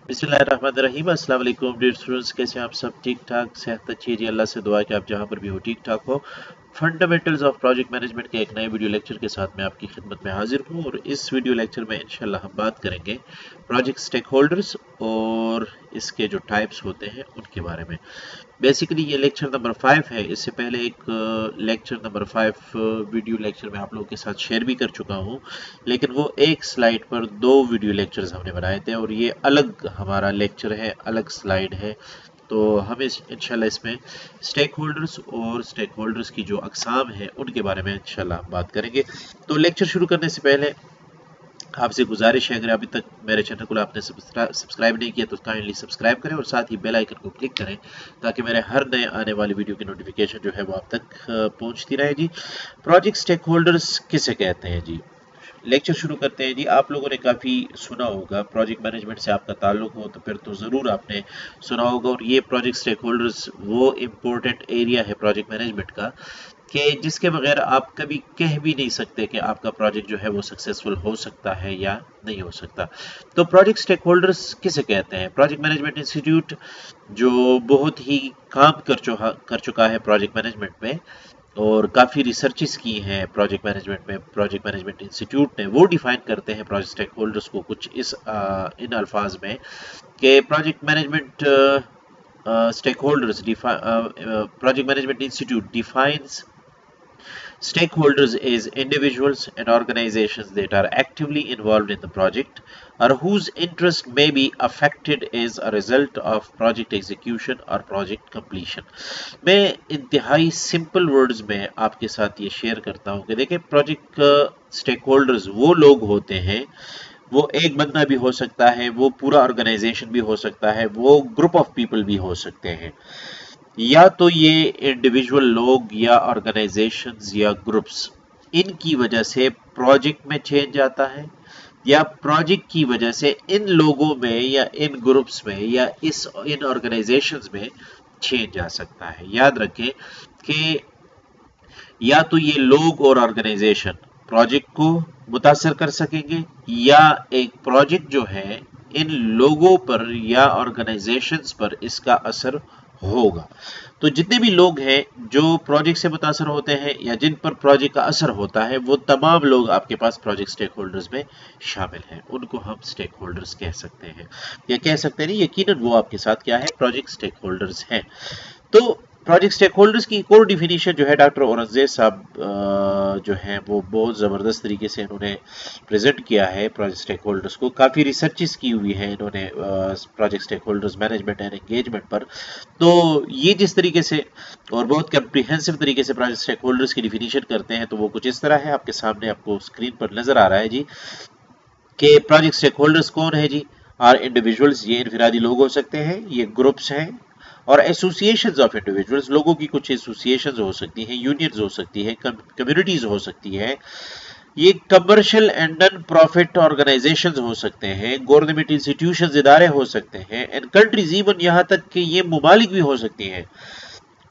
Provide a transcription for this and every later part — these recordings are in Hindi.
बिस्मिल्लाहिर्रहमानिर्रहीम। अस्सलाम वालेकुम डियर स्टूडेंट्स, कैसे हैं आप सब? ठीक ठाक, सेहत अच्छी है जी, अल्लाह से दुआ है कि आप जहाँ पर भी हो ठीक ठाक हो। फंडामेंटल्स ऑफ प्रोजेक्ट मैनेजमेंट के एक नए वीडियो लेक्चर के साथ मैं आपकी खिदमत में हाजिर हूँ और इस वीडियो लेक्चर में इंशाल्लाह हम बात करेंगे प्रोजेक्ट स्टेक होल्डर्स और इसके जो टाइप्स होते हैं उनके बारे में। बेसिकली ये लेक्चर नंबर 5 है। इससे पहले एक लेक्चर नंबर 5 वीडियो लेक्चर में आप लोगों के साथ शेयर भी कर चुका हूँ, लेकिन वो एक स्लाइड पर 2 वीडियो लेक्चर्स हमने बनाए थे और ये अलग हमारा लेक्चर है, अलग स्लाइड है। तो हम इंशाल्लाह इसमें स्टेक होल्डर्स और स्टेक होल्डर्स की जो अकसाम है उनके बारे में इंशाल्लाह बात करेंगे। तो लेक्चर शुरू करने से पहले आपसे गुजारिश है, अगर अभी तक मेरे चैनल को आपने सब्सक्राइब नहीं किया तो काइंडली सब्सक्राइब करें और साथ ही बेल आइकन को क्लिक करें ताकि मेरे हर नए आने वाली वीडियो की नोटिफिकेशन जो है वो आप तक पहुंचती रहे जी। प्रोजेक्ट स्टेक होल्डर्स किसे कहते हैं जी? लेक्चर शुरू करते हैं जी। आप लोगों ने काफ़ी सुना होगा, प्रोजेक्ट मैनेजमेंट से आपका ताल्लुक हो तो फिर तो ज़रूर आपने सुना होगा। और ये प्रोजेक्ट स्टेक होल्डर्स वो इम्पोर्टेंट एरिया है प्रोजेक्ट मैनेजमेंट का कि जिसके बगैर आप कभी कह भी नहीं सकते कि आपका प्रोजेक्ट जो है वो सक्सेसफुल हो सकता है या नहीं हो सकता। तो प्रोजेक्ट स्टेक होल्डर्स किसे कहते हैं? प्रोजेक्ट मैनेजमेंट इंस्टीट्यूट जो बहुत ही काम कर चुका है प्रोजेक्ट मैनेजमेंट में और काफ़ी रिसर्चेस की हैं प्रोजेक्ट मैनेजमेंट में, प्रोजेक्ट मैनेजमेंट इंस्टीट्यूट ने वो डिफाइन करते हैं प्रोजेक्ट स्टेक होल्डर्स को कुछ इन अल्फाज में कि project management stakeholders project management institute defines stakeholders as individuals and organizations that are actively involved in the project or whose interest may be affected as a result of project execution or project completion। मैं इंतहाई सिंपल वर्ड्स में आपके साथ ये शेयर करता हूँ कि देखिए, प्रोजेक्ट स्टेक होल्डर्स वो लोग होते हैं, वो एक बंदा भी हो सकता है, वो पूरा ऑर्गेनाइजेशन भी हो सकता है, वो ग्रुप ऑफ पीपल भी हो सकते हैं, या तो ये इंडिविजुअल लोग या ऑर्गेनाइजेशंस या ग्रुप्स, इनकी वजह से प्रोजेक्ट में चेंज आता है या प्रोजेक्ट की वजह से इन लोगों में या इन ग्रुप्स में या इन ऑर्गेनाइजेशंस में चेंज आ सकता है। याद रखें कि या तो ये लोग और ऑर्गेनाइजेशन प्रोजेक्ट को मुतासर कर सकेंगे या एक प्रोजेक्ट जो है इन लोगों पर या ऑर्गेनाइजेशंस पर इसका असर होगा। तो जितने भी लोग हैं जो प्रोजेक्ट से मुतासर होते हैं या जिन पर प्रोजेक्ट का असर होता है, वो तमाम लोग आपके पास प्रोजेक्ट स्टेक होल्डर्स में शामिल हैं, उनको हम स्टेक होल्डर्स कह सकते हैं या कह सकते हैं नहीं, यकीनन वो आपके साथ क्या है, प्रोजेक्ट स्टेक होल्डर्स हैं। तो प्रोजेक्ट स्टेक होल्डर्स की एक और डिफिनीशन जो है डॉक्टर औरंगजेब साहब जो हैं वो बहुत ज़बरदस्त तरीके से इन्होंने प्रेजेंट किया है प्रोजेक्ट स्टेक होल्डर्स को। काफ़ी रिसर्चेस की हुई है इन्होंने project stakeholders management and engagement पर। तो ये जिस तरीके से और बहुत कम्प्रिहेंसिव तरीके से प्रोजेक्ट स्टेक होल्डर्स की डिफिनीशन करते हैं तो वो कुछ इस तरह है, आपके सामने आपको स्क्रीन पर नज़र आ रहा है जी कि प्रोजेक्ट स्टेक होल्डर्स कौन है जी? आर इंडिविजुअल्स, ये इनफरादी लोग हो सकते हैं, ये ग्रुप्स हैं, और एसोसिएशंस ऑफ इंडिविजुअल्स, लोगों की कुछ एसोसिएशंस हो सकती हैं, यूनियंस हो सकती है, कम्युनिटीज हो सकती है, ये commercial and non profit organisations हो सकते हैं, गवर्नमेंट इंस्टीट्यूशंस, इदारे हो सकते हैं, एंड कंट्रीज, इवन यहाँ तक कि ये मुमालिक भी हो सकती हैं,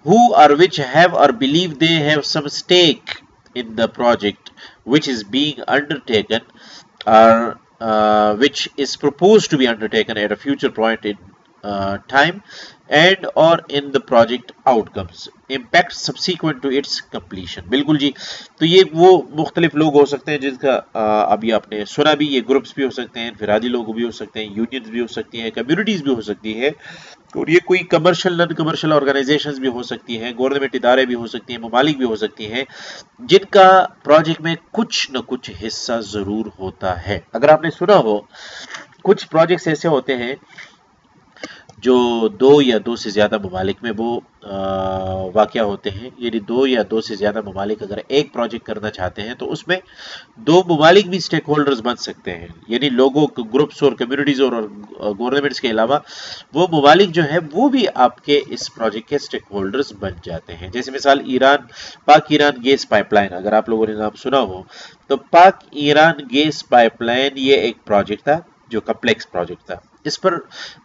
who or which have or believe they have some stake in the project which is being undertaken or which is proposed to be undertaken at a future point in time and or in the project outcomes impact subsequent to its completion। बिल्कुल जी। तो ये वो मुख्तलिफ लोग हो सकते हैं जिनका अभी आपने सुना भी, ये ग्रुप्स भी हो सकते हैं, इनफरादी लोग भी हो सकते हैं, यूनियंस भी हो सकती हैं, कम्युनिटीज भी हो सकती है, और ये कोई कमर्शियल नॉन कमर्शियल ऑर्गेनाइजेशंस भी हो सकती हैं, गवर्नमेंट इदारे भी हो सकती हैं, ममालिक भी हो सकती हैं, जिनका प्रोजेक्ट में कुछ न कुछ हिस्सा जरूर होता है। अगर आपने सुना हो, कुछ प्रोजेक्ट्स ऐसे होते हैं जो 2 या 2 से ज़्यादा ममालिक में वो वाक़या होते हैं, यानी 2 या 2 से ज़्यादा ममालिक अगर एक प्रोजेक्ट करना चाहते हैं तो उसमें 2 ममालिक भी स्टेक होल्डर्स बन सकते हैं, यानी लोगों, ग्रुप्स और कम्युनिटीज़ और गवर्नमेंट्स के अलावा वो ममालिक जो है वो भी आपके इस प्रोजेक्ट के स्टेक होल्डर्स बन जाते हैं। जैसे मिसाल ईरान, पाक ईरान गैस पाइपलाइन, अगर आप लोगों ने नाम सुना हो तो पाक ईरान गैस पाइपलाइन ये एक प्रोजेक्ट था जो कम्प्लेक्स प्रोजेक्ट था। इस पर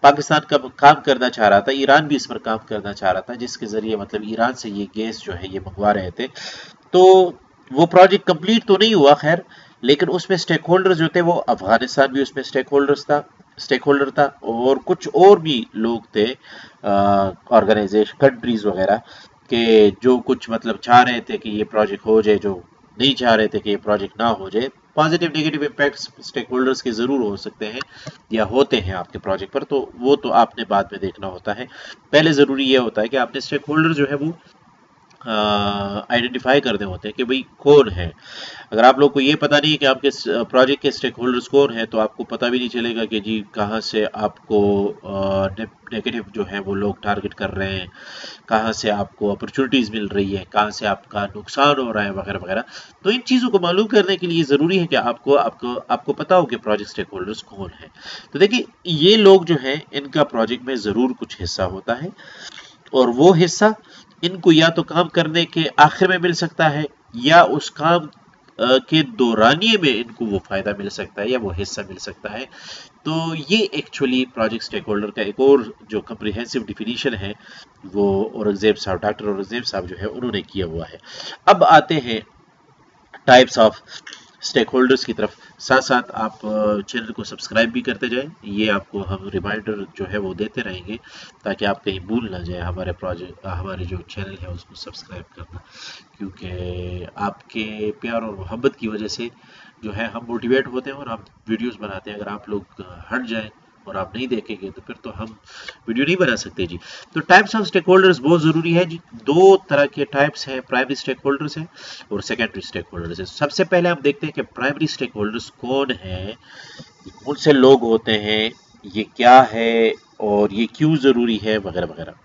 पाकिस्तान का काम करना चाह रहा था, ईरान भी इस पर काम करना चाह रहा था, जिसके जरिए मतलब ईरान से ये गैस जो है ये मंगवा रहे थे। तो वो प्रोजेक्ट कंप्लीट तो नहीं हुआ खैर, लेकिन उसमें स्टेक होल्डर्स जो थे वो अफगानिस्तान भी उसमें स्टेक होल्डर्स था, स्टेक होल्डर था और कुछ और भी लोग थे, ऑर्गेनाइजेशन, कंट्रीज वगैरह के, जो कुछ मतलब चाह रहे थे कि ये प्रोजेक्ट हो जाए, जो नहीं चाह रहे थे कि ये प्रोजेक्ट ना हो जाए। Positive negative impacts stakeholders के ज़रूर हो सकते हैं या होते हैं आपके प्रोजेक्ट पर, तो वो तो आपने बाद में देखना होता है। पहले ज़रूरी ये होता है कि आपने स्टेक होल्डर जो है वो आइडेंटिफाई करने होते हैं कि भाई कौन है। अगर आप लोग को ये पता नहीं है कि आपके प्रोजेक्ट के स्टेक होल्डर्स कौन है, तो आपको पता भी नहीं चलेगा कि जी कहाँ से आपको नेगेटिव जो है वो लोग टारगेट कर रहे हैं, कहाँ से आपको अपॉर्चुनिटीज़ मिल रही है, कहाँ से आपका नुकसान हो रहा है वगैरह वगैरह। तो इन चीज़ों को मालूम करने के लिए ज़रूरी है कि आपको आपको आपको पता हो कि प्रोजेक्ट स्टेक होल्डर्स कौन है। तो देखिए, ये लोग जो हैं इनका प्रोजेक्ट में ज़रूर कुछ हिस्सा होता है, और वो हिस्सा इनको या तो काम करने के आखिर में मिल सकता है, या उस काम के दौरानिए में इनको वो फायदा मिल सकता है या वो हिस्सा मिल सकता है। तो ये एक्चुअली प्रोजेक्ट स्टेक होल्डर का एक और जो कम्प्रिहेंसिव डिफिनीशन है वो औरंगजेब साहब, डॉक्टर औरंगजेब साहब जो है उन्होंने किया हुआ है। अब आते हैं टाइप्स ऑफ स्टेक होल्डर्स की तरफ। साथ साथ आप चैनल को सब्सक्राइब भी करते जाएं, ये आपको हम रिमाइंडर जो है वो देते रहेंगे ताकि आप कहीं भूल ना जाए हमारे जो चैनल है उसको सब्सक्राइब करना, क्योंकि आपके प्यार और मोहब्बत की वजह से जो है हम मोटिवेट होते हैं और हम वीडियोस बनाते हैं। अगर आप लोग हट जाएं और आप नहीं देखेंगे तो फिर तो हम वीडियो नहीं बना सकते जी। तो टाइप्स ऑफ स्टेक होल्डर्स बहुत ज़रूरी है जी। दो तरह के टाइप्स हैं, प्राइमरी स्टेक होल्डर्स हैं और सेकेंडरी स्टेक होल्डर्स हैं। सबसे पहले हम देखते हैं कि प्राइमरी स्टेक होल्डर्स कौन है, कौन से लोग होते हैं, ये क्या है और ये क्यों ज़रूरी है वगैरह वगैरह।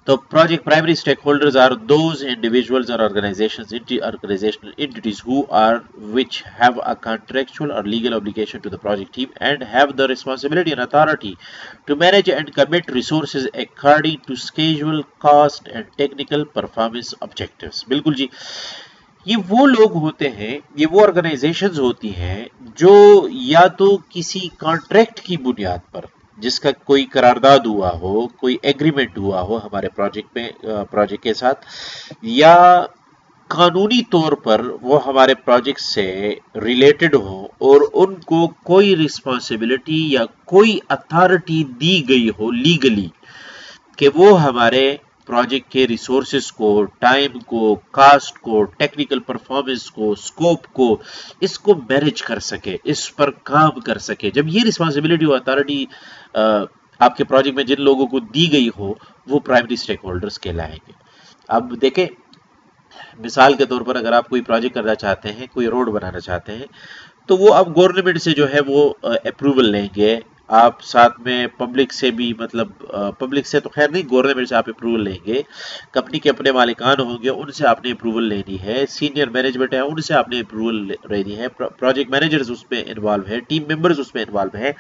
तो project primary stakeholders are those individuals or organizational entities who are which have a contractual or legal obligation to the project team and have the responsibility and authority to manage and commit resources according to schedule, cost and technical performance objectives। बिल्कुल जी, ये वो लोग होते हैं, ये वो ऑर्गेनाइजेशंस होती हैं जो या तो किसी कॉन्ट्रैक्ट की बुनियाद पर, जिसका कोई करारदाद हुआ हो, कोई एग्रीमेंट हुआ हो हमारे प्रोजेक्ट के साथ, या कानूनी तौर पर वो हमारे प्रोजेक्ट से रिलेटेड हो और उनको कोई रिस्पॉन्सिबिलिटी या कोई अथॉरिटी दी गई हो लीगली कि वो हमारे प्रोजेक्ट के रिसोर्सेज को, टाइम को, कास्ट को, टेक्निकल परफॉर्मेंस को, स्कोप को, इसको मैनेज कर सके, इस पर काम कर सके। जब ये रिस्पॉन्सिबिलिटी और अथॉरिटी आपके प्रोजेक्ट में जिन लोगों को दी गई हो, वो प्राइमरी स्टेक होल्डर्स कहलाएंगे। अब देखें, मिसाल के तौर पर अगर आप कोई प्रोजेक्ट करना चाहते हैं, कोई रोड बनाना चाहते हैं, तो वो आप गवर्नमेंट से जो है वो अप्रूवल लेंगे, आप साथ में पब्लिक से भी, मतलब पब्लिक से तो खैर नहीं, गवर्नमेंट से आप अप्रूवल लेंगे, कंपनी के अपने मालिकान होंगे उनसे आपने अप्रूवल लेनी है, सीनियर मैनेजमेंट है उनसे आपने अप्रूवल लेनी है, प्रोजेक्ट मैनेजर्स उसमें इन्वॉल्व है, टीम मेंबर्स उसमें इन्वॉल्व है,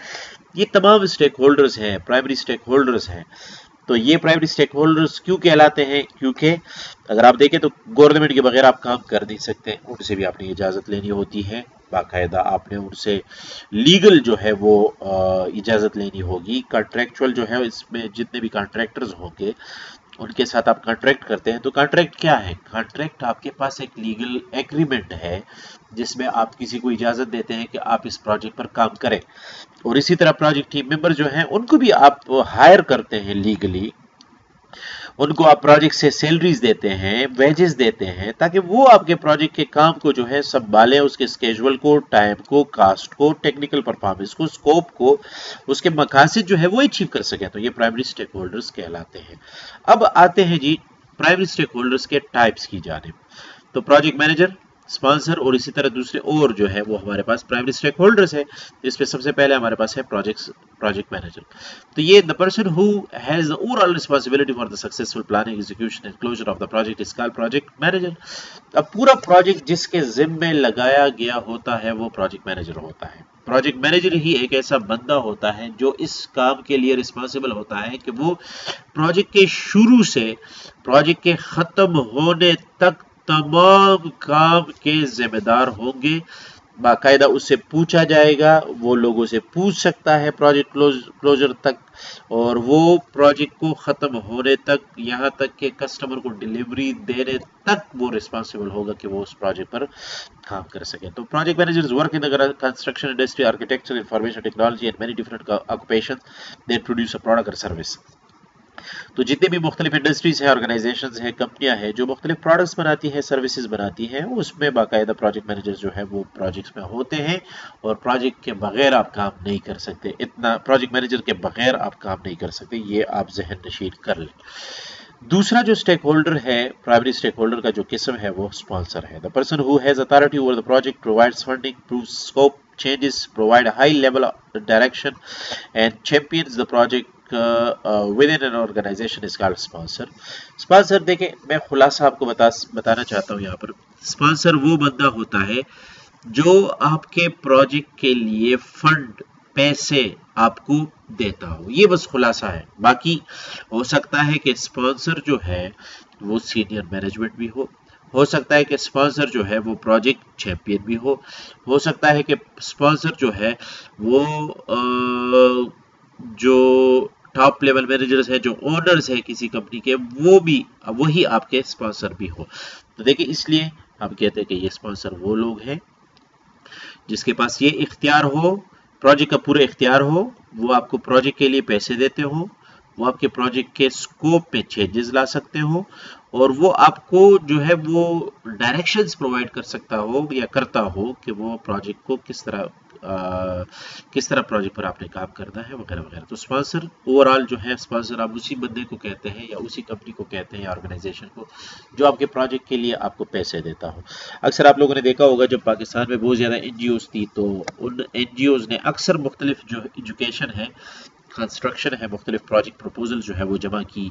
ये तमाम स्टेक होल्डर्स हैं, प्राइमरी स्टेक होल्डर्स हैं। तो ये प्राइमरी स्टेक होल्डर्स क्यों कहलाते हैं? क्योंकि अगर आप देखें तो गवर्नमेंट के बगैर आप काम कर नहीं सकते, उनसे भी आपने इजाज़त लेनी होती है, बाकायदा आपने उनसे लीगल जो है वो इजाज़त लेनी होगी। कॉन्ट्रैक्चुअल जो है, इसमें जितने भी कॉन्ट्रैक्टर्स होंगे उनके साथ आप कॉन्ट्रैक्ट करते हैं। तो कॉन्ट्रैक्ट क्या है? कॉन्ट्रैक्ट आपके पास एक लीगल एग्रीमेंट है जिसमें आप किसी को इजाज़त देते हैं कि आप इस प्रोजेक्ट पर काम करें, और इसी तरह प्रोजेक्ट टीम मेंबर जो हैं उनको भी आप हायर करते हैं लीगली, उनको आप प्रोजेक्ट से सैलरीज देते हैं, वेजेस देते हैं, ताकि वो आपके प्रोजेक्ट के काम को जो है संभालें, उसके स्केजुअल को, टाइम को, कास्ट को, टेक्निकल परफॉर्मेंस को, स्कोप को, उसके मकासद जो है वो अचीव कर सकें। तो ये प्राइमरी स्टेक होल्डर्स कहलाते हैं। अब आते हैं जी प्राइमरी स्टेक होल्डर्स के टाइप्स की जानिब। तो प्रोजेक्ट मैनेजर, स्पॉन्सर और इसी तरह दूसरे और जो है वो हमारे पास प्राइमरी स्टेक होल्डर्स है। इसमें सबसे पहले हमारे पास है प्रोजेक्ट मैनेजर। तो ये the person who has the overall responsibility for the successful planning, execution and closure of the project is called project manager. अब पूरा प्रोजेक्ट जिसके जिम्मे लगाया गया होता है वो प्रोजेक्ट मैनेजर होता है। प्रोजेक्ट मैनेजर ही एक ऐसा बंदा होता है जो इस काम के लिए रिस्पांसिबल होता है कि वो प्रोजेक्ट के शुरू से प्रोजेक्ट के खत्म होने तक तमाम काम के जिम्मेदार होंगे, बाकायदा उससे पूछा जाएगा, वो लोगों से पूछ सकता है प्रोजेक्ट क्लोजर तक, और वो प्रोजेक्ट को ख़त्म होने तक, यहाँ तक कि कस्टमर को डिलीवरी देने तक वो रिस्पॉन्सिबल होगा कि वो उस प्रोजेक्ट पर काम कर सके। तो project managers work in the construction industry, architecture, information technology and many different occupation that produce a product और सर्विस। तो जितने भी मुख्तलिफ इंडस्ट्रीज हैं, ऑर्गेनाइजेशन हैं, कंपनियां हैं जो मुख्तलिफ प्रोडक्ट्स बनाती हैं, सर्विसेज बनाती हैं, उसमें बाकायदा प्रोजेक्ट मैनेजर्स जो है वो प्रोजेक्ट्स में होते हैं, और प्रोजेक्ट के बगैर आप काम नहीं कर सकते। इतना प्रोजेक्ट मैनेजर के बगैर आप काम नहीं कर सकते, ये आप जहन नशीन कर लें। दूसरा जो स्टेक होल्डर है, प्राइमरी स्टेक होल्डर का जो किस्म है वो स्पॉन्सर है। The person who has authority over the project, provides funding, proves scope changes, provide a high level of direction and champions the project within an organization is called sponsor. Sponsor देखें, मैं खुलासा आपको बताना चाहता हूँ यहाँ पर। स्पॉन्सर वो बंदा होता है जो आपके प्रोजेक्ट के लिए फंड, पैसे आपको देता हो, ये बस खुलासा है। बाकी हो सकता है कि स्पॉन्सर जो है वो सीनियर मैनेजमेंट भी हो सकता है कि स्पॉन्सर जो है वो प्रोजेक्ट चैंपियन भी हो सकता है कि स्पॉन्सर जो है वो जो टॉप लेवल मैनेजर्स हैं, जो ओनर्स हैं किसी कंपनी के, वो भी वही आपके स्पॉन्सर भी हो। तो देखिए, इसलिए हम कहते हैं कि ये स्पॉन्सर वो लोग हैं जिसके पास ये इख्तियार हो, प्रोजेक्ट का पूरा इख्तियार हो, वो आपको प्रोजेक्ट के लिए पैसे देते हो, वो आपके प्रोजेक्ट के स्कोप में चेंजेस ला सकते हो, और वो आपको जो है वो डायरेक्शंस प्रोवाइड कर सकता हो या करता हो कि वो प्रोजेक्ट को किस तरह प्रोजेक्ट पर आपने काम करना है, वगैरह वगैरह। तो स्पॉन्सर ओवरऑल जो है, स्पॉन्सर आप उसी बंदे को कहते हैं या उसी कंपनी को कहते हैं या ऑर्गेनाइजेशन को जो आपके प्रोजेक्ट के लिए आपको पैसे देता हो। अक्सर आप लोगों ने देखा होगा जब पाकिस्तान में बहुत ज़्यादा NGOs थी, तो उन NGOs ने अक्सर मुख्तलिफ जो एजुकेशन है, कंस्ट्रक्शन है, मुख्तलिफ प्रोजेक्ट प्रपोजल जो है वो जमा की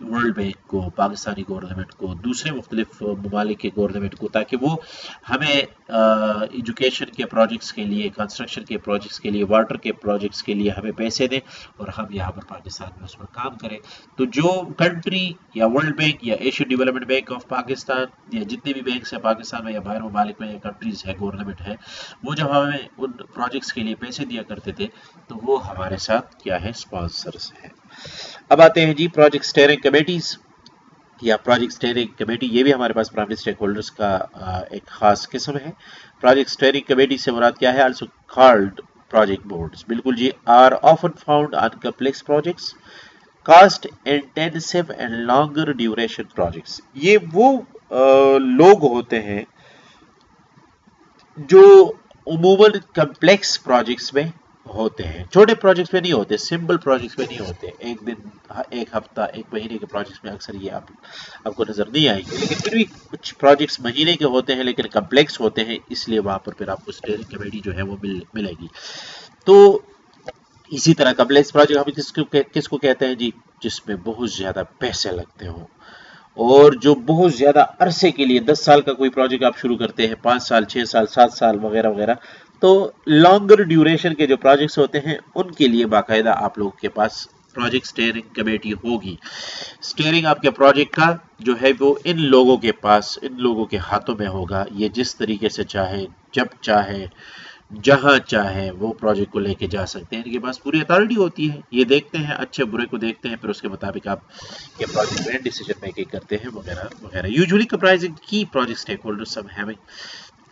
वर्ल्ड बैंक को, पाकिस्तानी गवर्नमेंट को, दूसरे मुख्तलिफ ममालिक के गवर्नमेंट को, ताकि वो हमें एजुकेशन के प्रोजेक्ट्स के लिए, कंस्ट्रक्शन के प्रोजेक्ट्स के लिए, वाटर के प्रोजेक्ट्स के लिए हमें पैसे दें और हम यहाँ पर पाकिस्तान में उस पर काम करें। तो जो कंट्री या वर्ल्ड बैंक या Asian development bank of Pakistan या जितने भी बैंक हैं पाकिस्तान में या बाहर ममालिक में या कंट्रीज़ है, गवर्नमेंट है, वो जब हमें उन प्रोजेक्ट्स के लिए पैसे दिया करते थे तो वो हमारे साथ क्या है, स्पॉन्सर्स हैं। अब आते हैं जी प्रोजेक्ट स्टीयरिंग कमेटीज या प्रोजेक्ट स्टीयरिंग कमेटी, ये भी हमारे पास प्राइमरी स्टेक होल्डर्स का एक खास किस्म है। प्रोजेक्ट स्टीयरिंग कमेटी से मुराद क्या है? आल्सो कॉल्ड प्रोजेक्ट बोर्ड्स, बिल्कुल जी, are often found on complex projects, cost intensive and longer duration projects. ये वो लोग होते हैं जो उमूमन कॉम्प्लेक्स प्रोजेक्ट्स में होते हैं, छोटे प्रोजेक्ट्स में नहीं होते, सिंपल प्रोजेक्ट्स में नहीं होते, एक दिन, एक हफ्ता, एक महीने के प्रोजेक्ट्स में अक्सर ये आपको नजर नहीं आएंगे, लेकिन फिर भी कुछ प्रोजेक्ट्स महीने के होते हैं लेकिन कॉम्प्लेक्स होते हैं, इसलिए वहां पर फिर आपको स्टीयरिंग कमेटी जो है वो मिलेगी। तो इसी तरह कॉम्प्लेक्स प्रोजेक्ट हम किसको कहते हैं जी? जिसमें बहुत ज्यादा पैसे लगते हो और जो बहुत ज्यादा अरसे के लिए, 10 साल का कोई प्रोजेक्ट आप शुरू करते हैं, 5 साल, 6 साल, 7 साल वगैरह वगैरह, तो लॉन्गर ड्यूरेशन के जो प्रोजेक्ट्स होते हैं उनके लिए बाकायदा आप लोगों के पास प्रोजेक्ट स्टीयरिंग कमेटी होगी। स्टीयरिंग आपके प्रोजेक्ट का जो है वो इन लोगों के पास, इन लोगों के हाथों में होगा। ये जिस तरीके से चाहे, जब चाहे, जहां चाहे वो प्रोजेक्ट को लेके जा सकते हैं, इनके पास पूरी अथॉरिटी होती है। ये देखते हैं, अच्छे बुरे को देखते हैं, फिर उसके मुताबिक आप ये प्रोजेक्ट में डिसीजन मेकिंग करते हैं, वगैरह वगैरह। यूजुअली कंप्राइजिंग की project stake holders, some having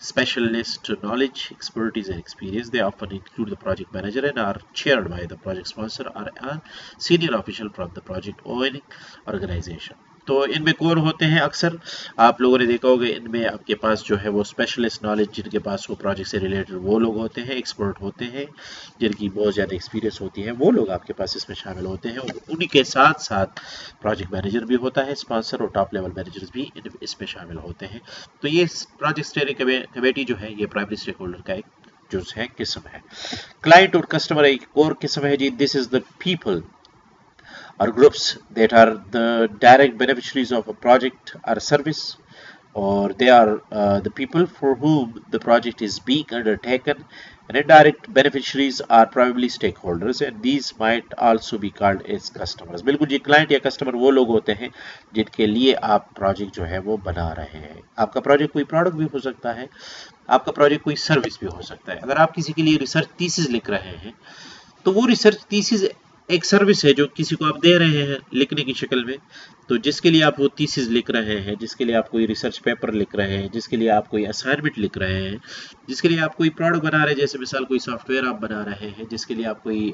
specialist knowledge, expertise and experience. They often include the project manager and are chaired by the project sponsor or a senior official from the project owning organization. तो इनमें कौन होते हैं? अक्सर आप लोगों ने देखा होगा इनमें आपके पास जो है वो स्पेशलिस्ट नॉलेज, जिनके पास वो प्रोजेक्ट से रिलेटेड वो लोग होते हैं, एक्सपर्ट होते हैं, जिनकी बहुत ज़्यादा एक्सपीरियंस होती है, वो लोग आपके पास इसमें शामिल होते हैं। उन्हीं के साथ साथ प्रोजेक्ट मैनेजर भी होता है, स्पॉन्सर और टॉप लेवल मैनेजर्स भी इसमें शामिल होते हैं। तो ये प्रोजेक्ट स्टीयरिंग कमेटी जो है ये प्राइमरी स्टेक होल्डर का एक जो है किस्म है। क्लाइंट और कस्टमर एक और किस्म है जी। This is the people or groups that are the direct beneficiaries of a project or service. or they are the people for whom the project is being undertaken, and indirect beneficiaries are probably stakeholders and these might also be called as customers. बिल्कुल जी, क्लाइंट या कस्टमर वो लोग होते हैं जिनके लिए आप प्रोजेक्ट जो है वो बना रहे हैं। आपका प्रोजेक्ट कोई प्रोडक्ट भी हो सकता है, आपका प्रोजेक्ट कोई सर्विस भी हो सकता है। अगर आप किसी के लिए रिसर्च थीसिस लिख रहे हैं तो वो रिसर्च थीसिस एक सर्विस है जो किसी को आप दे रहे हैं लिखने की शक्ल में। तो जिसके लिए आप वो थीसिस लिख रहे हैं, जिसके लिए आप कोई रिसर्च पेपर लिख रहे हैं, जिसके लिए आप कोई असाइनमेंट लिख रहे हैं, जिसके लिए आप कोई प्रोडक्ट बना रहे हैं, जैसे मिसाल कोई सॉफ्टवेयर आप बना रहे हैं, जिसके लिए आप कोई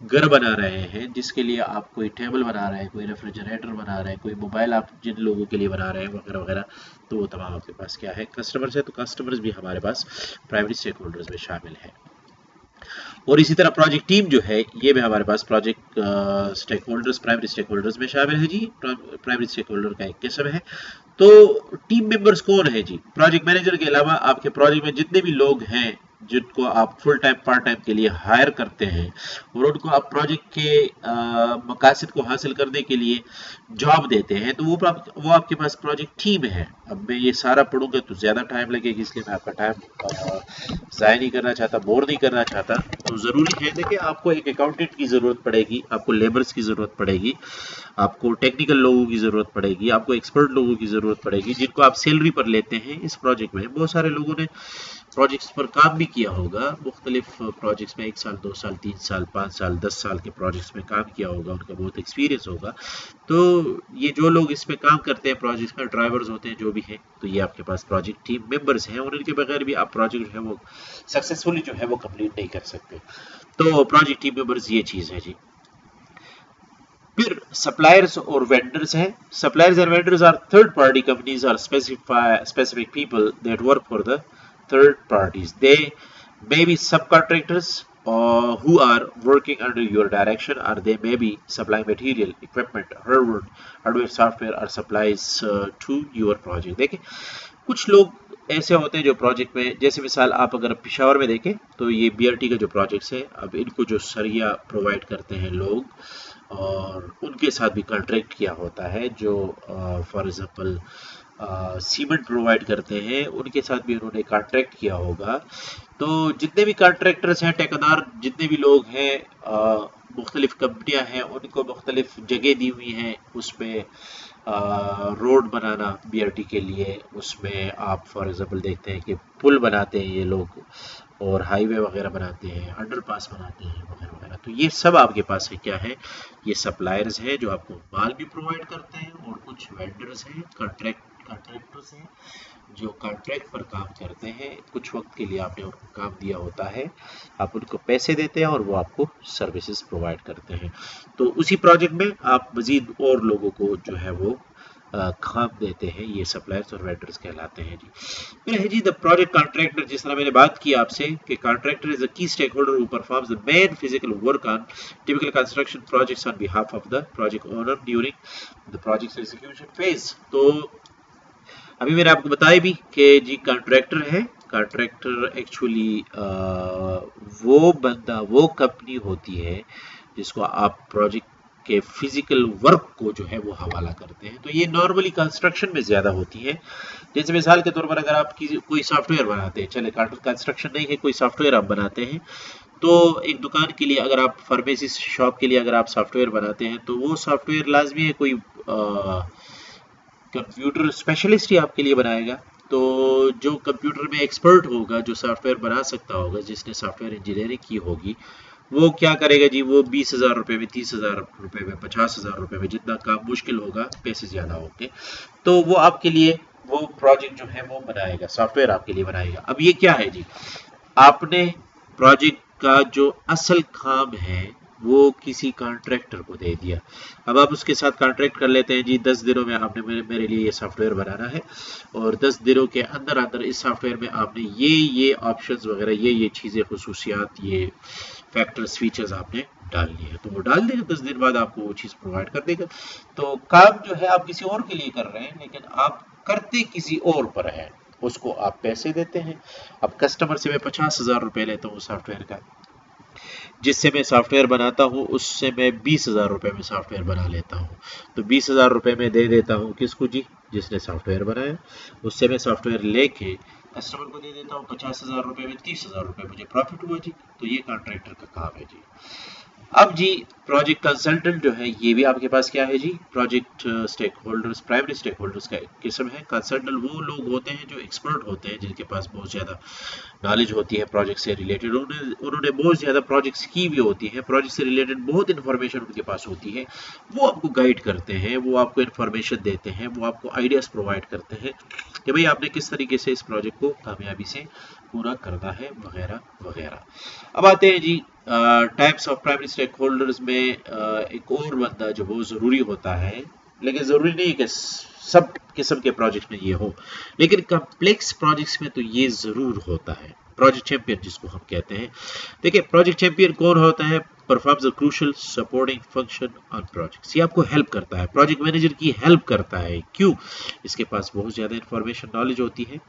घर बना रहे हैं, जिसके लिए आप कोई टेबल बना रहे हैं, कोई रेफ्रिजरेटर बना रहे हैं, कोई मोबाइल आप जिन लोगों के लिए बना रहे हैं वगैरह वगैरह, तो वो तमाम आपके पास क्या है, कस्टमर्स है। तो कस्टमर्स भी हमारे पास प्राइमरी स्टेक होल्डर्स में शामिल है। और इसी तरह प्रोजेक्ट टीम जो है ये भी हमारे पास project stakeholders, primary stakeholders में शामिल है जी। प्राइमरी स्टेक होल्डर का एक किस्म है। तो टीम मेंबर्स कौन है जी? प्रोजेक्ट मैनेजर के अलावा आपके प्रोजेक्ट में जितने भी लोग हैं जिनको आप फुल टाइम पार्ट टाइम के लिए हायर करते हैं और उनको आप प्रोजेक्ट के मकासद को हासिल करने के लिए जॉब देते हैं, तो वो आपके पास प्रोजेक्ट टीम है। अब मैं ये सारा पढ़ूंगा तो ज़्यादा टाइम लगेगा, इसलिए मैं आपका टाइम ज़ाया नहीं करना चाहता, बोर नहीं करना चाहता। तो ज़रूरी है कि आपको एक अकाउंटेंट की ज़रूरत पड़ेगी, आपको लेबर्स की ज़रूरत पड़ेगी, आपको टेक्निकल लोगों की ज़रूरत पड़ेगी, आपको एक्सपर्ट लोगों की ज़रूरत पड़ेगी जिनको आप सैलरी पर लेते हैं। इस प्रोजेक्ट में बहुत सारे लोगों ने प्रोजेक्ट्स पर काम भी किया होगा, मुख्तलिफ प्रोजेक्ट्स में 1 साल 2 साल 3 साल 5 साल 10 साल के प्रोजेक्ट्स में काम किया होगा, उनका बहुत एक्सपीरियंस होगा। तो ये जो लोग इसमें काम करते हैं प्रोजेक्ट्स में, ड्राइवर्स होते हैं जो भी हैं, तो ये आपके पास प्रोजेक्ट टीम मेंबर्स हैं और इनके बगैर भी आप प्रोजेक्ट जो है वो सक्सेसफुली जो है वो कंप्लीट नहीं कर सकते। तो प्रोजेक्ट टीम मेंबर्स ये चीज़ है जी। फिर सप्लायर्स और वेंडर्स हैं। Suppliers and vendors are third party companies are specific people that work for the third parties. They may be subcontractors who are working under your direction, or they may be supplying material, equipment, hardware, software or supplies to your project. देखिए कुछ लोग ऐसे होते हैं जो प्रोजेक्ट में, जैसे मिसाल आप अगर पेशावर में देखें तो ये BRT का जो प्रोजेक्ट्स है, अब इनको जो सरिया प्रोवाइड करते हैं लोग और उनके साथ भी कॉन्ट्रैक्ट किया होता है, जो फॉर एग्जांपल सीमेंट प्रोवाइड करते हैं उनके साथ भी उन्होंने कॉन्ट्रैक्ट किया होगा। तो जितने भी कॉन्ट्रैक्टर्स हैं, ठेकेदार जितने भी लोग हैं, मुख्तलिफ कंपनियां हैं, उनको मुख्तलिफ जगह दी हुई हैं, उसमें रोड बनाना BRT के लिए, उसमें आप फॉर एग्जांपल देखते हैं कि पुल बनाते हैं ये लोग और हाईवे वगैरह बनाते हैं, अंडरपास बनाते हैं वगैरह वगैरह। तो ये सब आपके पास है क्या है, ये सप्लायर्स हैं जो आपको माल भी प्रोवाइड करते हैं, और कुछ वेंडर्स हैं, कॉन्ट्रैक्टर्स हैं जो कॉन्ट्रैक्ट पर काम करते हैं। कुछ वक्त के लिए आपने उनको काम दिया होता है, आप उनको पैसे देते हैं और वो आपको सर्विसेज प्रोवाइड करते हैं। तो उसी प्रोजेक्ट में आप मजीद और लोगों को जो है वो काम देते हैं, ये सप्लायर्स और वेंडर्स कहलाते हैं जी। फिर है जी द प्रोजेक्ट कॉन्ट्रैक्टर। जिस तरह मैंने बात की आपसे कि contractor is a key stakeholder who performs the main physical work on typical construction projects on behalf of the project owner during the project execution phase. तो अभी मैंने आपको बताया भी कि जी कॉन्ट्रैक्टर है, कॉन्ट्रैक्टर एक्चुअली वो बंदा, वो कंपनी होती है जिसको आप प्रोजेक्ट के फिजिकल वर्क को जो है वो हवाला करते हैं। तो ये नॉर्मली कंस्ट्रक्शन में ज़्यादा होती है। जैसे मिसाल के तौर पर अगर आप कोई सॉफ्टवेयर बनाते हैं, चले कंस्ट्रक्शन नहीं है, कोई सॉफ्टवेयर आप बनाते हैं, तो एक दुकान के लिए अगर आप फार्मेसी शॉप के लिए अगर आप सॉफ्टवेयर बनाते हैं तो वो सॉफ्टवेयर लाजमी है कोई कंप्यूटर स्पेशलिस्ट ही आपके लिए बनाएगा। तो जो कंप्यूटर में एक्सपर्ट होगा, जो सॉफ्टवेयर बना सकता होगा, जिसने सॉफ्टवेयर इंजीनियरिंग की होगी, वो क्या करेगा जी, वो 20,000 रुपये में, 30,000 रुपये में, 50,000 रुपये में, जितना काम मुश्किल होगा, पैसे ज़्यादा होंगे, तो वो आपके लिए वो प्रोजेक्ट जो है वो बनाएगा, सॉफ्टवेयर आपके लिए बनाएगा। अब ये क्या है जी, आपने प्रोजेक्ट का जो असल काम है वो किसी कॉन्ट्रैक्टर को दे दिया। अब आप उसके साथ कॉन्ट्रैक्ट कर लेते हैं जी, 10 दिनों में आपने मेरे लिए ये सॉफ्टवेयर बनाना है और 10 दिनों के अंदर अंदर इस सॉफ्टवेयर में आपने ये ऑप्शंस वगैरह, ये चीज़ें, खुसूसियात, ये फैक्टर्स, फीचर्स आपने डालनी है, तो वो डाल देगा। 10 दिन बाद आपको वो चीज़ प्रोवाइड कर देगा। तो काम जो है आप किसी और के लिए कर रहे हैं, लेकिन आप करते किसी और पर है, उसको आप पैसे देते हैं। अब कस्टमर से मैं 50,000 रुपये लेता हूँ सॉफ्टवेयर का, जिससे मैं सॉफ्टवेयर बनाता हूँ उससे मैं 20,000 रुपये में सॉफ्टवेयर बना लेता हूँ। तो 20,000 रुपये में दे देता हूँ किसको जी, जिसने सॉफ्टवेयर बनाया। उससे मैं सॉफ्टवेयर लेके कस्टमर को दे देता हूँ 50,000 रुपये में, 30,000 रुपये मुझे प्रॉफिट हुआ जी। तो ये कॉन्ट्रैक्टर का काम है जी। अब जी प्रोजेक्ट कंसल्टेंट जो है ये भी आपके पास क्या है जी, project stakeholders, primary stakeholders का एक किस्म है। कंसल्टेंट वो लोग होते हैं जो एक्सपर्ट होते हैं, जिनके पास बहुत ज़्यादा नॉलेज होती है प्रोजेक्ट से रिलेटेड, उन्होंने बहुत ज़्यादा प्रोजेक्ट्स की भी होती है, प्रोजेक्ट से रिलेटेड बहुत इन्फॉर्मेशन उनके पास होती है। वो आपको गाइड करते हैं, वो आपको इन्फॉर्मेशन देते हैं, वो आपको आइडियाज़ प्रोवाइड करते हैं कि भाई आपने किस तरीके से इस प्रोजेक्ट को कामयाबी से पूरा करना है वगैरह वगैरह। अब आते हैं जी types of primary stakeholders में। एक और बंदा जो बहुत ज़रूरी होता है, लेकिन ज़रूरी नहीं है कि सब किस्म के प्रोजेक्ट में ये हो, लेकिन कॉम्प्लेक्स प्रोजेक्ट्स में तो ये ज़रूर होता है, प्रोजेक्ट चैंपियन जिसको हम कहते हैं। देखिए प्रोजेक्ट चैंपियन कौन होता है, performs a crucial supporting function on projects. ये आपको हेल्प करता है, प्रोजेक्ट मैनेजर की हेल्प करता है। क्यों? इसके पास बहुत ज़्यादा इंफॉर्मेशन नॉलेज होती है।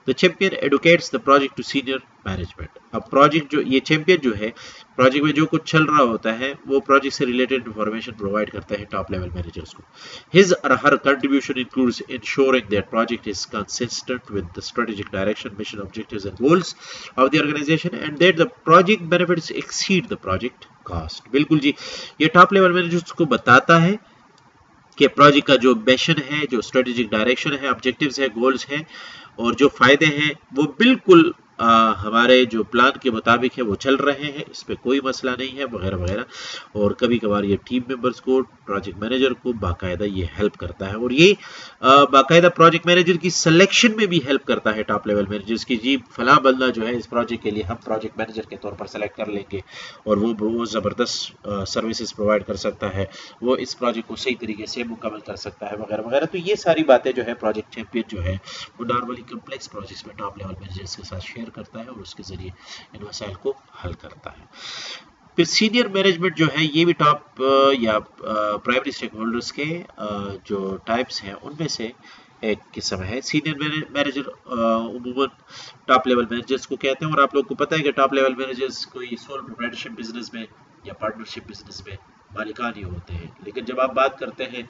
The champion educates the project to senior management. अब प्रोजेक्ट जो ये चैंपियन जो है, प्रोजेक्ट में जो कुछ चल रहा होता है वो प्रोजेक्ट से रिलेटेड इंफॉर्मेशन प्रोवाइड करता है टॉप लेवल मैनेजर्स को। His or her contribution includes ensuring that project is consistent with the strategic direction, mission, objectives, and goals of the organization, and that the project benefits exceed the project cost. बिल्कुल जी, ये टॉप लेवल मैनेजर्स को बताता है कि प्रोजेक्ट का जो मिशन है, जो स्ट्रेटेजिक डायरेक्शन है, ऑब्जेक्टिव्स है, गोल्स हैं और जो फायदे हैं वो बिल्कुल हमारे जो प्लान के मुताबिक है वो चल रहे हैं, इस पे कोई मसला नहीं है वगैरह वगैरह। और कभी कभार ये टीम मेंबर्स को, प्रोजेक्ट मैनेजर को बाकायदा ये हेल्प करता है, और ये बाकायदा प्रोजेक्ट मैनेजर की सिलेक्शन में भी हेल्प करता है टॉप लेवल मैनेजर्स की। जी फला बंदा जो है इस प्रोजेक्ट के लिए हम प्रोजेक्ट मैनेजर के तौर पर सेलेक्ट कर लेंगे और वो ज़बरदस्त सर्विसेज प्रोवाइड कर सकता है, वो इस प्रोजेक्ट को सही तरीके से मुकम्मल कर सकता है वगैरह वगैरह। तो ये सारी बातें जो है प्रोजेक्ट चैंपियन जो है वो नॉर्मली कम्प्लेक्स प्रोजेक्ट्स में टॉप लेवल मैनेजर्स के साथ शेयर करता है और उसके जरिए इन मसाइल को हल करता है। फिर सीनियर मैनेजमेंट जो है ये भी टॉप या प्राइमरी स्टेक होल्डर्स के जो टाइप्स हैं उनमें से एक किस्म है। सीनियर मैनेजर उमूमन टॉप लेवल मैनेजर्स को कहते हैं, और आप लोग को पता है कि टॉप लेवल मैनेजर्स कोई सोल प्रोप्राइटरशिप बिजनेस में या पार्टनरशिप बिजनेस में मालिकान ही होते हैं। लेकिन जब आप बात करते हैं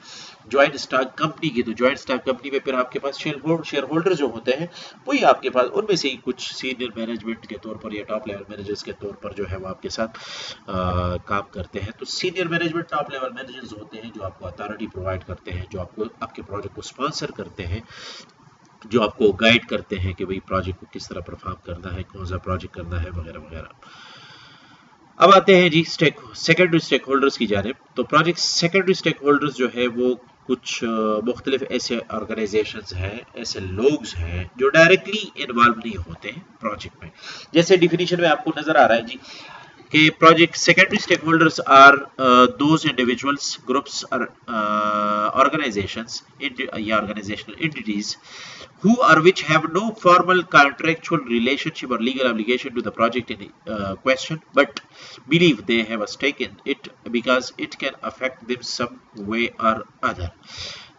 ज्वाइंट स्टॉक कंपनी की, तो ज्वाइंट स्टॉक कंपनी में फिर आपके पास शेयर होल्डर जो होते हैं वही आपके पास, उनमें से ही कुछ सीनियर मैनेजमेंट के तौर पर या टॉप लेवल मैनेजर्स के तौर पर जो है वो आपके साथ काम करते हैं। तो senior management top level managers होते हैं जो आपको अथॉरिटी प्रोवाइड करते हैं, जो आपको आपके प्रोजेक्ट को स्पॉन्सर करते हैं, जो आपको गाइड करते हैं कि भाई प्रोजेक्ट को किस तरह परफॉर्म करना है, कौन सा प्रोजेक्ट करना है वगैरह वगैरह। अब आते हैं जी सेकेंडरी स्टेक होल्डर्स की जानिब। तो प्रोजेक्ट सेकेंडरी स्टेक होल्डर्स जो है वो कुछ मुख्तलिफ ऐसे ऑर्गेनाइजेशंस हैं, ऐसे लोग हैं जो डायरेक्टली इन्वॉल्व नहीं होते हैं प्रोजेक्ट में। जैसे डिफिनीशन में आपको नजर आ रहा है जी कि project secondary stakeholders are those individuals, groups और organizations या organizational entities who or which have no formal contractual relationship or legal obligation to the project in question, but believe they have a stake in it because it can affect them some way or other.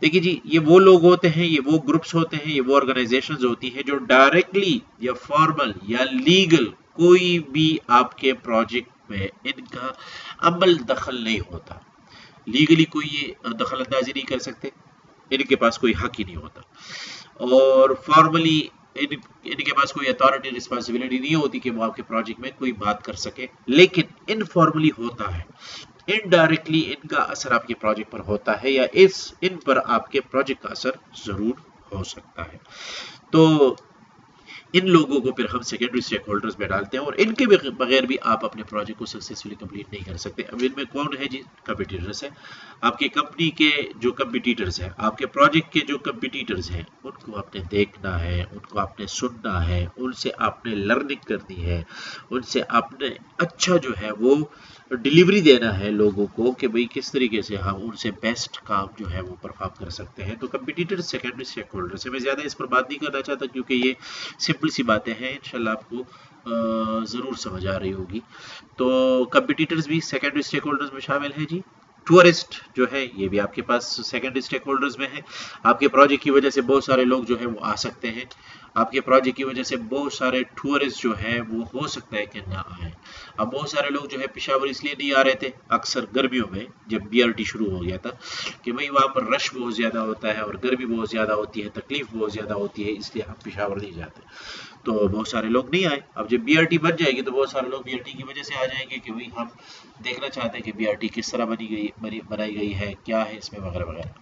देखिए जी, ये वो लोग होते हैं, ये वो ग्रुप्स होते हैं, ये वो ऑर्गेनाइजेशंस होती हैं जो डायरेक्टली या फॉर्मल या लीगल कोई भी आपके प्रोजेक्ट में इनका अमल दखल नहीं होता। लीगली कोई ये दखल अंदाजी नहीं कर सकते, इनके पास कोई हक ही नहीं होता, और फॉर्मली इनके पास कोई अथॉरिटी रिस्पॉन्सिबिलिटी नहीं होती कि वो आपके प्रोजेक्ट में कोई बात कर सके। लेकिन इनफॉर्मली होता है, इनडायरेक्टली इनका असर आपके प्रोजेक्ट पर होता है, या इन पर आपके प्रोजेक्ट का असर जरूर हो सकता है। तो इन लोगों को फिर हम सेकेंडरी स्टेक होल्डर्स में डालते हैं, और इनके बगैर भी आप अपने प्रोजेक्ट को सक्सेसफुली कंप्लीट नहीं कर सकते। अब इनमें कौन है जी? कंपटीटर्स है। आपके कंपनी के जो कंपटीटर्स हैं, आपके प्रोजेक्ट के जो कंपटीटर्स हैं, उनको आपने देखना है, उनको आपने सुनना है, उनसे आपने लर्निंग करनी है, उनसे आपने अच्छा जो है वो डिलीवरी देना है लोगों को कि भाई किस तरीके से हम उनसे बेस्ट काम जो है वो परफॉर्म कर सकते हैं। तो कंपटीटर सेकेंडरी स्टेक होल्डर से मैं ज़्यादा इस पर बात नहीं करना चाहता, क्योंकि ये सिंपल सी बातें हैं, इंशाल्लाह आपको ज़रूर समझ आ रही होगी। तो कंपटीटर्स भी सेकेंडरी स्टेक होल्डर्स में शामिल हैं जी। टूरिस्ट जो है ये भी आपके पास सेकेंडरी स्टेक होल्डर्स में है। आपके प्रोजेक्ट की वजह से बहुत सारे लोग जो है वो आ सकते हैं, आपके प्रोजेक्ट की वजह से बहुत सारे टूरिस्ट जो है वो हो सकता है कि ना आए। अब बहुत सारे लोग जो है पेशावर इसलिए नहीं आ रहे थे अक्सर गर्मियों में जब BRT शुरू हो गया था कि भाई वहाँ पर रश बहुत ज़्यादा होता है और गर्मी बहुत ज़्यादा होती है, तकलीफ बहुत ज़्यादा होती है, इसलिए हम पेशावर नहीं जाते। तो बहुत सारे लोग नहीं आए। अब जब BRT बन जाएगी तो बहुत सारे लोग BRT की वजह से आ जाएंगे कि भाई हम देखना चाहते हैं कि BRT किस तरह बनाई गई है, क्या है इसमें वगैरह वगैरह।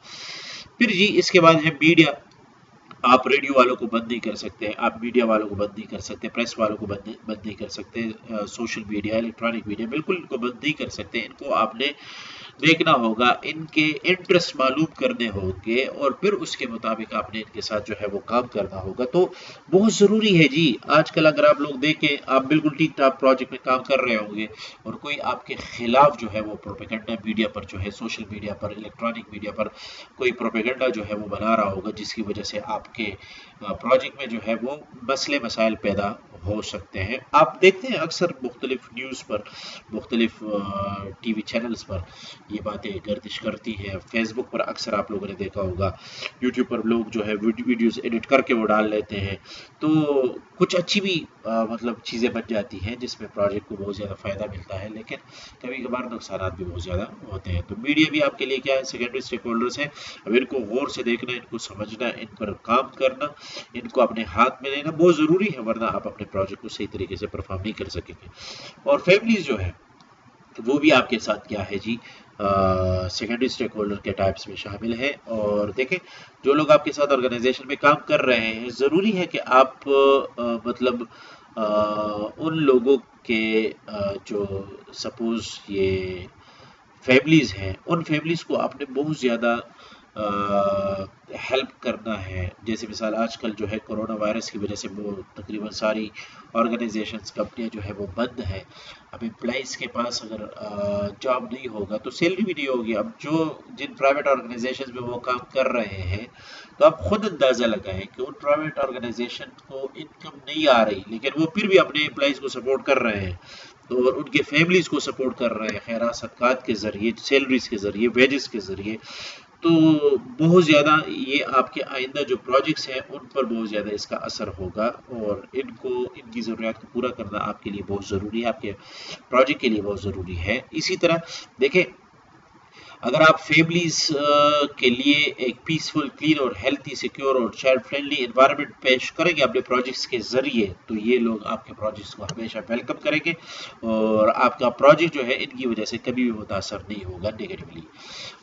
फिर जी इसके बाद है मीडिया। आप रेडियो वालों को बंद नहीं कर सकते, आप मीडिया वालों को बंद नहीं कर सकते, प्रेस वालों को बंद नहीं कर सकते, सोशल मीडिया, इलेक्ट्रॉनिक मीडिया बिल्कुल इनको बंद नहीं कर सकते। इनको आपने देखना होगा, इनके इंटरेस्ट मालूम करने होंगे और फिर उसके मुताबिक आपने इनके साथ जो है वो काम करना होगा। तो बहुत ज़रूरी है जी। आजकल अगर आप लोग देखें, आप बिल्कुल ठीक ठाक प्रोजेक्ट में काम कर रहे होंगे और कोई आपके खिलाफ जो है वो प्रोपेगेंडा मीडिया पर जो है, सोशल मीडिया पर, इलेक्ट्रॉनिक मीडिया पर कोई प्रोपेगेंडा जो है वो बना रहा होगा जिसकी वजह से आपके प्रोजेक्ट में जो है वो मसले मसाइल पैदा हो सकते हैं। आप देखते हैं अक्सर मुख्तलिफ न्यूज़ पर, मुख्तलिफ TV चैनल्स पर ये बातें गर्दिश करती हैं। फेसबुक पर अक्सर आप लोगों ने देखा होगा, यूट्यूब पर लोग जो है वीडियोस एडिट करके वो डाल लेते हैं। तो कुछ अच्छी भी मतलब चीज़ें बन जाती हैं जिसमें प्रोजेक्ट को बहुत ज़्यादा फ़ायदा मिलता है, लेकिन कभी कभार नुकसान भी बहुत ज़्यादा होते हैं। तो मीडिया भी आपके लिए क्या है, सेकेंडरी स्टेक होल्डर्स हैं। अब इनको गौर से देखना, इनको समझना, इन पर काम करना, इनको अपने हाथ में लेना बहुत ज़रूरी है, वरना आप अपने प्रोजेक्ट को सही तरीके से परफॉर्म नहीं कर सकेंगे। और फैमिलीज जो है वो भी आपके साथ क्या है जी, सेकेंडरी स्टेक होल्डर के टाइप्स में शामिल है। और देखें, जो लोग आपके साथ ऑर्गेनाइजेशन में काम कर रहे हैं, ज़रूरी है कि आप मतलब उन लोगों के जो सपोज ये फैमिलीज़ हैं, उन फैमिलीज़ को आपने बहुत ज़्यादा हेल्प करना है। जैसे मिसाल आजकल जो है कोरोना वायरस की वजह से वो तकरीबन सारी ऑर्गेनाइजेशंस, कंपनियां जो है वो बंद है। अब एम्प्लॉइज़ के पास अगर जॉब नहीं होगा तो सैलरी भी नहीं होगी। अब जो जिन प्राइवेट ऑर्गेनाइजेशंस में वो काम कर रहे हैं, तो आप खुद अंदाज़ा लगाएं कि उन प्राइवेट ऑर्गेनाइजेशन को इनकम नहीं आ रही, लेकिन वो फिर भी अपने एम्प्लॉइज़ को सपोर्ट कर रहे हैं, तो उनके फैमिलीज़ को सपोर्ट कर रहे हैं खैरात सदकात के ज़रिए, सैलरीज़ के ज़रिए, वेजेस के ज़रिए। तो बहुत ज़्यादा ये आपके आइंदा जो प्रोजेक्ट्स हैं उन पर बहुत ज़्यादा इसका असर होगा और इनकी ज़रूरियात को पूरा करना आपके लिए बहुत ज़रूरी है, आपके प्रोजेक्ट के लिए बहुत ज़रूरी है। इसी तरह देखें, अगर आप फैमिलीज के लिए एक पीसफुल, क्लीन और हेल्थी, सिक्योर और चाइल्ड फ्रेंडली एनवायरनमेंट पेश करेंगे अपने प्रोजेक्ट्स के ज़रिए, तो ये लोग आपके प्रोजेक्ट्स को हमेशा वेलकम करेंगे और आपका प्रोजेक्ट जो है इनकी वजह से कभी भी मुतासर नहीं होगा नेगेटिवली।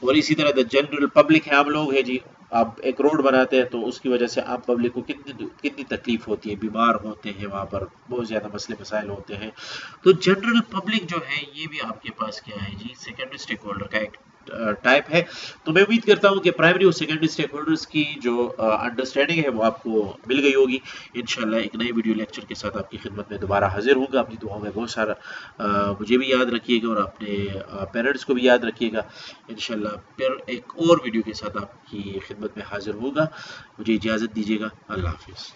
और इसी तरह द जनरल पब्लिक है, हम लोग हैं जी। आप एक रोड बनाते हैं तो उसकी वजह से आम पब्लिक को कितनी तकलीफ होती है, बीमार होते हैं, वहाँ पर बहुत ज़्यादा मसले मसाइल होते हैं। तो जनरल पब्लिक जो है ये भी आपके पास क्या है जी, सेकेंडरी स्टेक होल्डर का एक टाइप है। तो मैं उम्मीद करता हूं कि प्राइमरी और सेकेंडरी स्टेक होल्डर्स की जो अंडरस्टैंडिंग है वो आपको मिल गई होगी। इंशाल्लाह एक नए वीडियो लेक्चर के साथ आपकी खिदमत में दोबारा हाजिर होगा। अपनी दुआओं में बहुत सारा मुझे भी याद रखिएगा और अपने पेरेंट्स को भी याद रखिएगा। इंशाल्लाह फिर एक और वीडियो के साथ आपकी खिदमत में हाजिर होगा। मुझे इजाज़त दीजिएगा। अल्लाह हाफिज़।